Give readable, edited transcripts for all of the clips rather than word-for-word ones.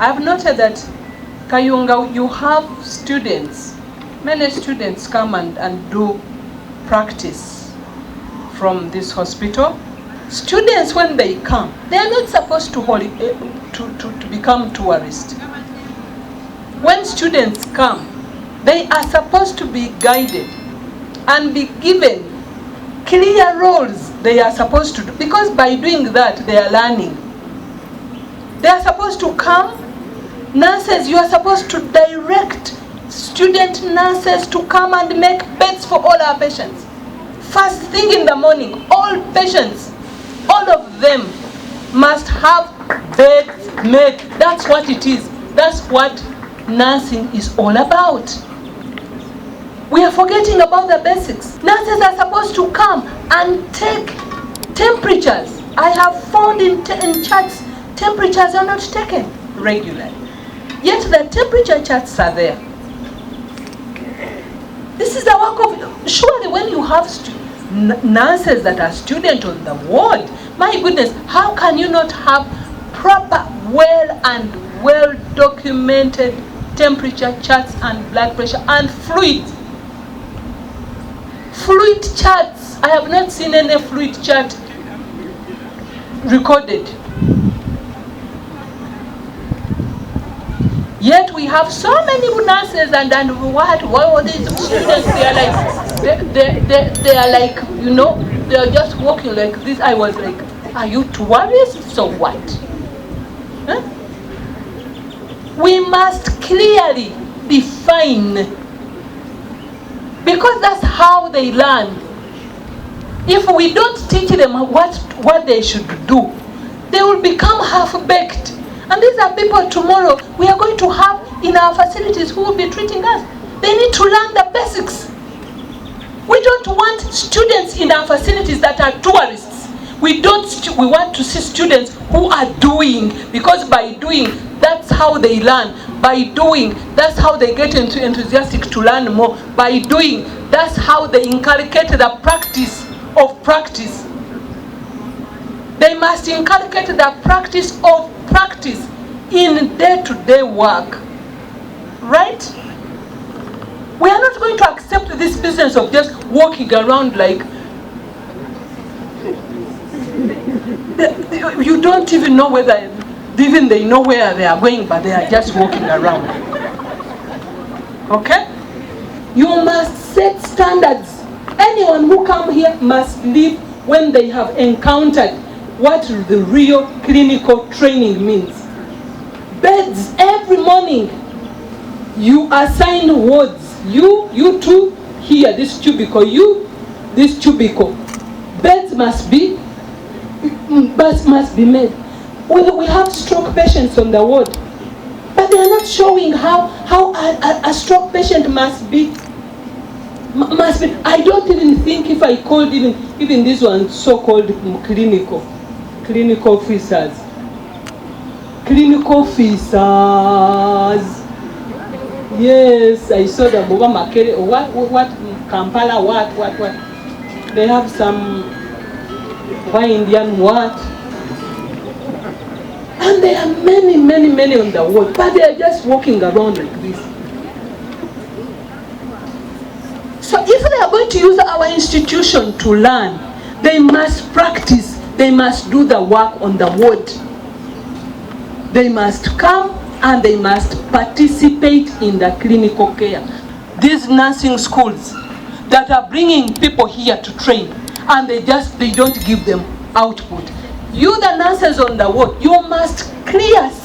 I've noted that Kayunga, you have students, many students come and do practice from this hospital. Students, when they come, they are not supposed to become tourists. When students come, they are supposed to be guided and be given clear roles they are supposed to do, because by doing that, they are learning. They are supposed to come. Nurses, you are supposed to direct student nurses to come and make beds for all our patients. First thing in the morning, all patients, all of them must have beds made. That's what it is. That's what nursing is all about. We are forgetting about the basics. Nurses are supposed to come and take temperatures. I have found in charts, temperatures are not taken regularly. Yet the temperature charts are there. This is the work of, surely when you have nurses that are students on the ward, my goodness, how can you not have proper, well documented temperature charts and blood pressure and fluid charts? I have not seen any fluid chart recorded. Yet we have so many nurses and what these students, they are like, you know, they are just walking like this. I was like, are you tourists? So what? Huh? We must clearly define, because that's how they learn. If we don't teach them what they should do, they will become half-baked. And these are people tomorrow we are going to have in our facilities who will be treating us. They need to learn the basics. We don't want students in our facilities that are tourists. We want to see students who are doing, because by doing, that's how they learn. By doing, that's how they get enthusiastic to learn more. By doing, that's how they inculcate the practice of practice. They must inculcate the practice of practice in day-to-day work. Right? We are not going to accept this business of just walking around like you don't even know whether even they know where they are going, but they are just walking around. Okay? You must set standards. Anyone who comes here must live when they have encountered what the real clinical training means. Beds every morning. You assign wards. You two here, this cubicle. You, this cubicle. Beds must be made. We have stroke patients on the ward, but they are not showing how a stroke patient must be. I don't even think if I called even this one so-called clinical officers. Clinical officers. Yes, I saw the Boba Makere. What Kampala? What? They have some Indian what? And there are many on the world, but they are just walking around like this. So if they are going to use our institution to learn, they must practice. They must do the work on the ward. They must come and they must participate in the clinical care. These nursing schools that are bringing people here to train, and they don't give them output. You, the nurses on the ward, you must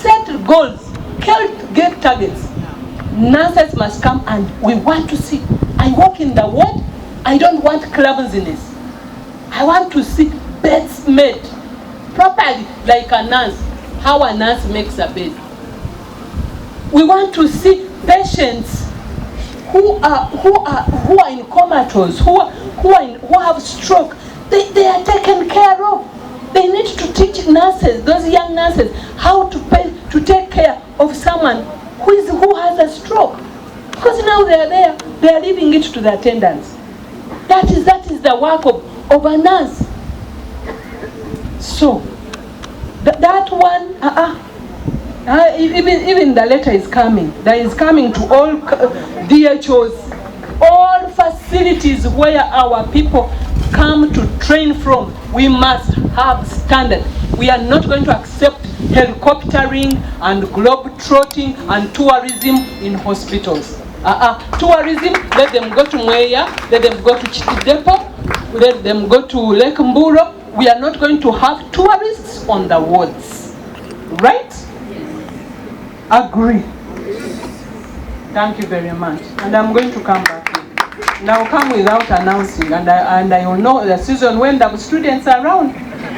set goals, get targets. Nurses must come and we want to see. I work in the ward, I don't want clumsiness. I want to see beds made properly, like a nurse, how a nurse makes a bed. We want to see patients who are in comatose, who have stroke. They are taken care of. They need to teach nurses, those young nurses, how to take care of someone who has a stroke. Because now they are there, they are leaving it to the attendants. That is the work of a nurse. So that one, Even the letter is coming. That is coming to all DHOs, all facilities where our people come to train from. We must have standard. We are not going to accept helicoptering and globe-trotting and tourism in hospitals. Tourism, let them go to Mbeera, let them go to Chiti Depot, let them go to Lake Mburo. We are not going to have tourists on the wards. Right? Agree. Thank you very much. And I'm going to come back in. Now come without announcing, and I will know the season when the students are around.